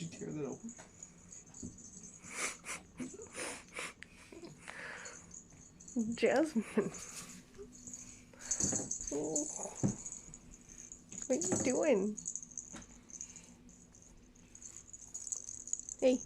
you tear that open? Jasmine. Oh. What are you doing? Hey.